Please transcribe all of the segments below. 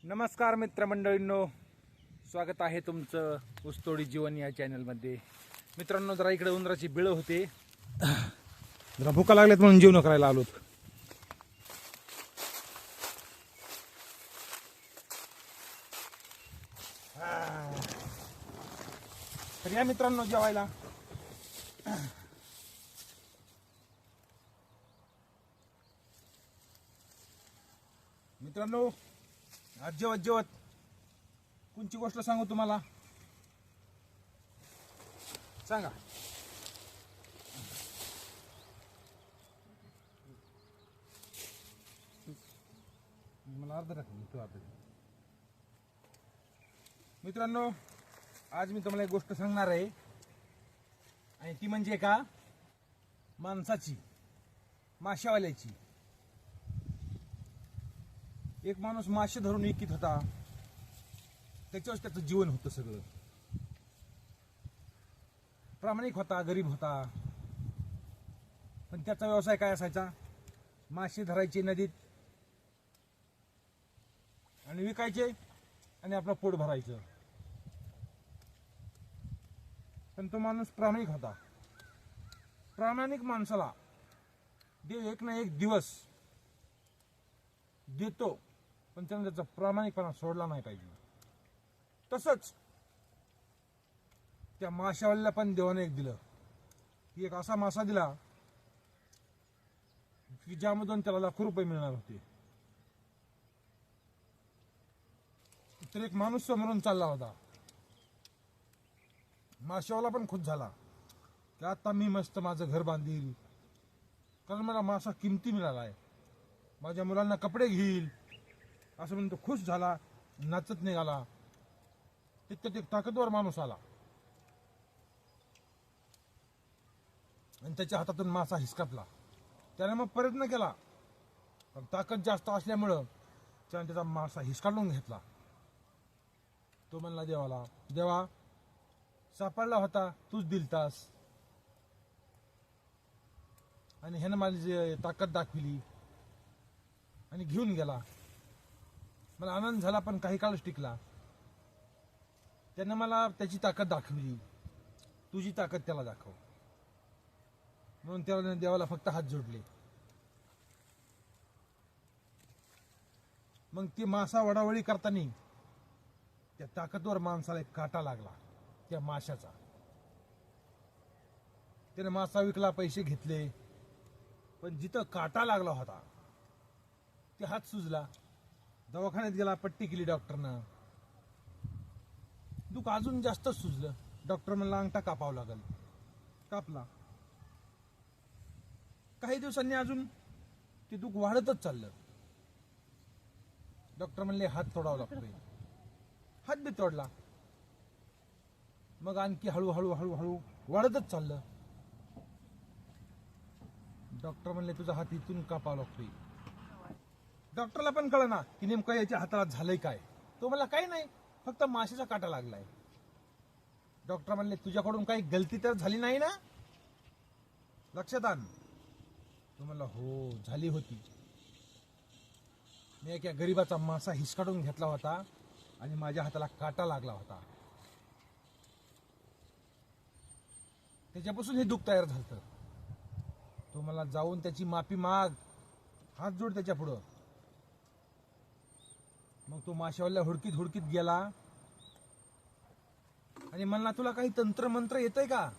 नमस्कार मित्रमंडळींनो, स्वागत आहे तुमचं ऊसतोडी जीवन या चॅनलमध्ये. मित्रांनो, जरा इकडे उंदराची बिळ होते, जरा भुका लागल्यात म्हणून जेवण करायला आलोत. तर या मित्रांनो जेवायला. मित्रांनो, आज जेवत जेवत कोणची गोष्ट सांगू तुम्हाला, सांगा. मला अर्ध तू अर्ध. मित्रांनो, आज मी तुम्हाला एक गोष्ट सांगणार आहे, आणि ती म्हणजे का माणसाची, माशावाल्याची. एक माणूस मासे धरून विकत होता, त्याच्यावर त्याचं जीवन होतं सगळं. प्रामाणिक होता, गरीब होता, पण त्याचा व्यवसाय काय असायचा? मासे धरायचे नदीत आणि विकायचे आणि आपलं पोट भरायचं. पण तो माणूस प्रामाणिक होता. प्रामाणिक माणसाला देव एक ना एक दिवस देतो, पण त्याने त्याचा प्रामाणिकपणा सोडला नाही पाहिजे. तसंच त्या माशावाल्याला पण देवाने एक दिलं, की एक असा मासा दिला की ज्यामधून त्याला लाखो रुपये मिळणार होते. तर एक माणूस समोरून चालला होता. माशावाला पण खुश झाला की आता मी मस्त माझं घर बांधील, कारण मला मासा किमती मिळाला आहे, माझ्या मुलांना कपडे घेईल, असं म्हणून तो खुश झाला, नाचत निघाला. तितक्यात एक ताकदवर माणूस आला आणि त्याच्या हातातून मासा हिसकापला. त्याने मग प्रयत्न केला, पण ताकद जास्त असल्यामुळं त्याने त्याचा मासा हिसकावून घेतला. तो म्हणला देवाला, देवा, सापडला होता, तूच दिलतास, आणि ह्यानं माझी ताकद दाखविली आणि घेऊन गेला. मला आनंद झाला, पण काही काळच टिकला. त्यानं मला त्याची ताकद दाखवली, तुझी ताकद त्याला दाखव. म्हणून त्याला देवाला फक्त हात जोडले. मग ती मासा वडावळी करताना त्या ताकदवर माणसाला एक काटा लागला, त्या माशाचा. त्याने मासा विकला, पैसे घेतले, पण जिथं काटा लागला होता ते हात सुजला. दवाखान्यात गेला, पट्टी केली डॉक्टरनं, दुख अजून जास्त सुजलं. डॉक्टर म्हणला अंगठा कापावं लागल. कापला. काही दिवसांनी अजून ते दुख वाढतच चाललं. डॉक्टर म्हणले हात तोडावा लागतोय. हात बी तोडला. मग आणखी हळूहळू हळूहळू वाढतच चाललं. डॉक्टर म्हणले तुझा हात इथून कापावा लागतोय. डॉक्टरला पण कळना की नेमकं याच्या हाताला झालंय काय. तो मला काही नाही, फक्त माशाचा काटा लागलाय. डॉक्टर म्हणले तुझ्याकडून काही गलती तर झाली नाही ना, लक्षात आण. तो म्हणला हो, झाली होती. मी एका गरीबाचा मासा हिसकाडून घेतला होता आणि माझ्या हाताला काटा लागला होता, त्याच्यापासून हे दुःख तयार झालं. तो मला जाऊन त्याची माफी माग, हात जोड त्याच्या पुढं. मग तो माशावाल्या हुडकीत हुडकीत गेला आणि म्हणला तुला काही तंत्रमंत्र येतंय का?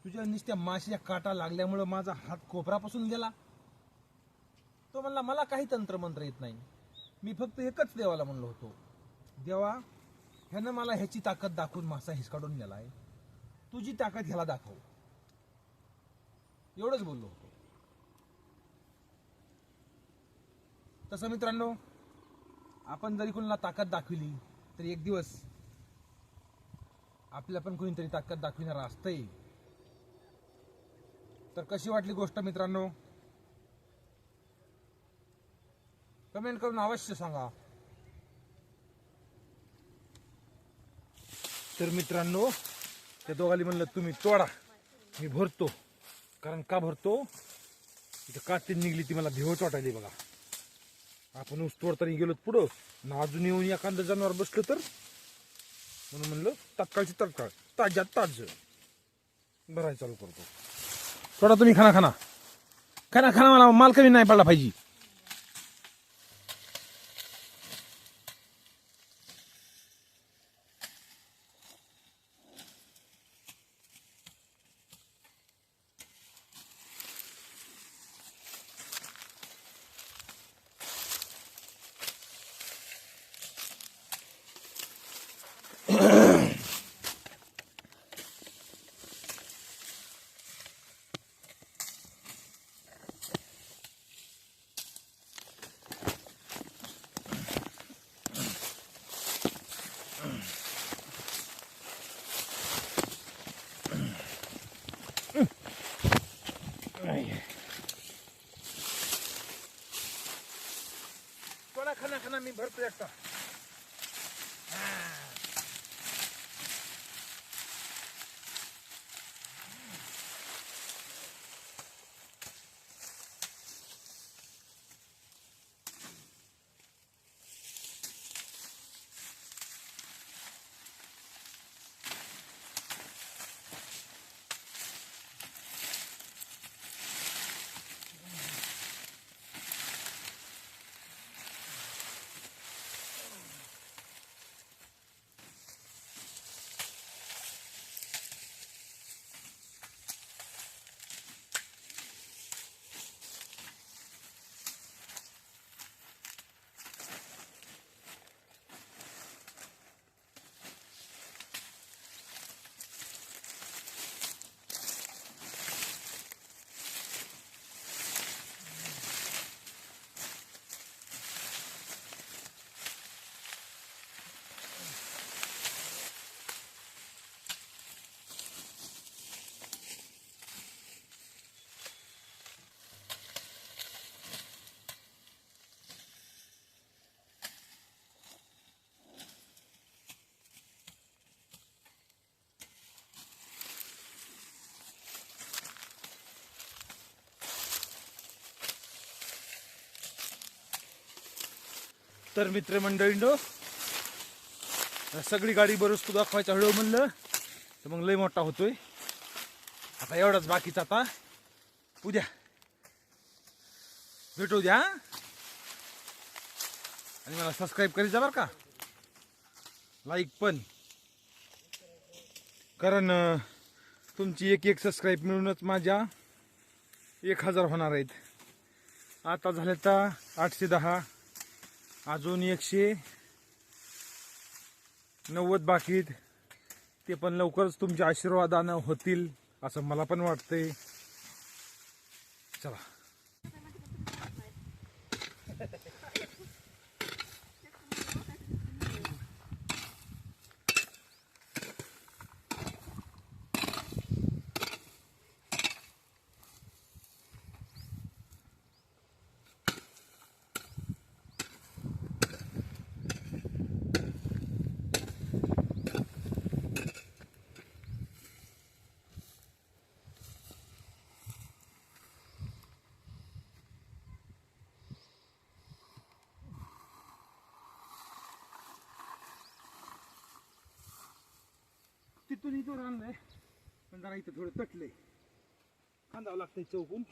तुझ्या नुसत्या माशाच्या काटा लागल्यामुळं माझा हात कोपरापासून गेला. तो म्हणला मला काही तंत्रमंत्र येत नाही, मी फक्त एकच देवाला म्हणलो होतो, देवा, ह्यानं मला ह्याची ताकद दाखवून मासा हिसकाडून नेलाय, तुझी ताकद ह्याला दाखव, एवढंच बोललो होतो. तसं मित्रांनो, आपण जरी कोणाला ताकद दाखविली तरी एक दिवस आपल्या पण कोणीतरी ताकद दाखविणार असतंय. तर कशी वाटली गोष्ट मित्रांनो, कमेंट करून अवश्य सांगा. तर मित्रांनो, त्या दोघांनी म्हणलं तुम्ही तोडा, मी भरतो. कारण का भरतो, इथं काठी निघली ती मला भेवच वाटायली बघा. आपण ऊसतोड तरी गेलो पुढं ना, अजून येऊन एखादं जनावर बसलं तर, म्हणून म्हणलं तात्काळची तात्काळ ताज्यात ताज भरायला चालू करतो. थोडा तुम्ही खाना खाना खाना खाना, मला माल कमी नाही पडला पाहिजे. थोडा खाना खाना, मी भरतो एकटा. तर मित्रमंडळींनो, सगळी गाडी बरोच तू दाखवायचा हळू म्हणलं तर मग लय मोठा होतोय. आता एवढाच बाकीचा, आता उद्या भेटू द्या. आणि मला सबस्क्राईब करायचं बरं का, लाईक पण, कारण तुमची एक एक सबस्क्राईब मिळूनच माझ्या 1000 होणार आहेत. आता झाले तर 810, अजून 190 बाकी आहेत. ते पण लवकरच तुमच्या आशीर्वादानं होतील असं मला पण वाटतंय. चला. तिथून इथून आणलंय, पण जरा इथं थोडं तटलंय, खांदावं लागतंय चौकून.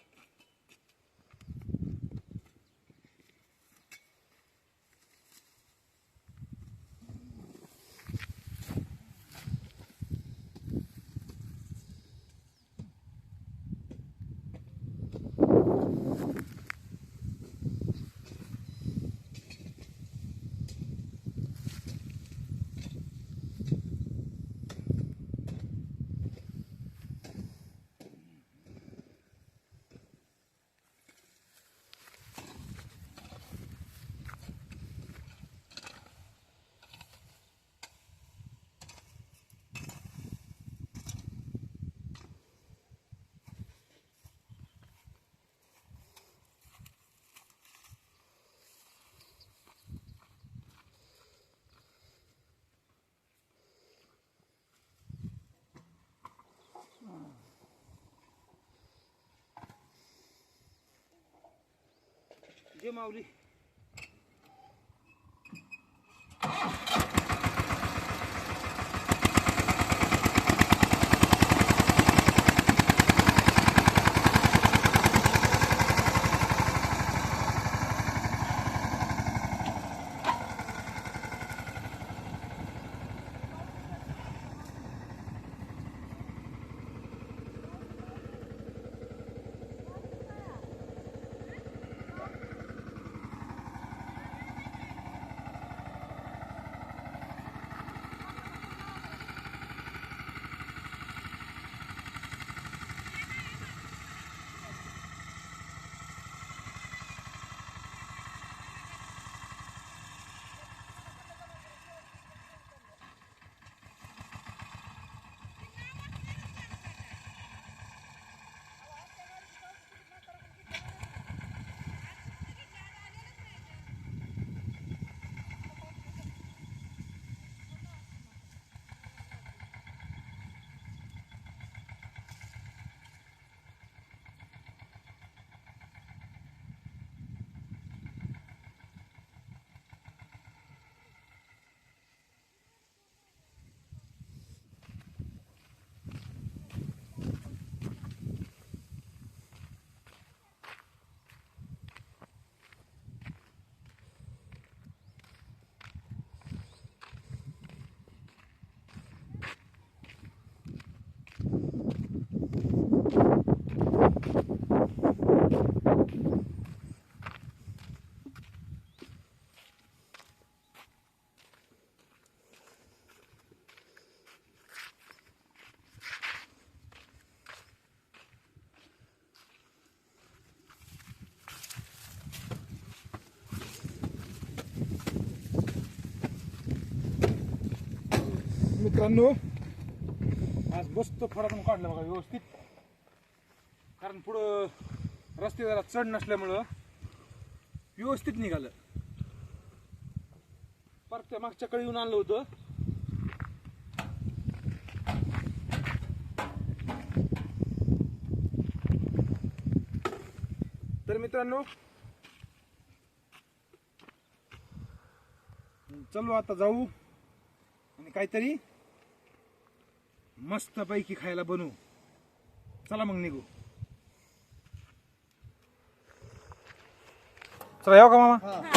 जे माऊली मित्रांनो, आज मस्त फडातून काढलं बघा व्यवस्थित. कारण पुढं रस्ते जरा चढ नसल्यामुळं व्यवस्थित निघालं. परत त्या मागच्या कडे येऊन आणलं होतं. तर मित्रांनो, चलो आता जाऊ आणि काहीतरी मस्त पैकी खायला बनवू. चला मग निघू. चला येऊ का मामा?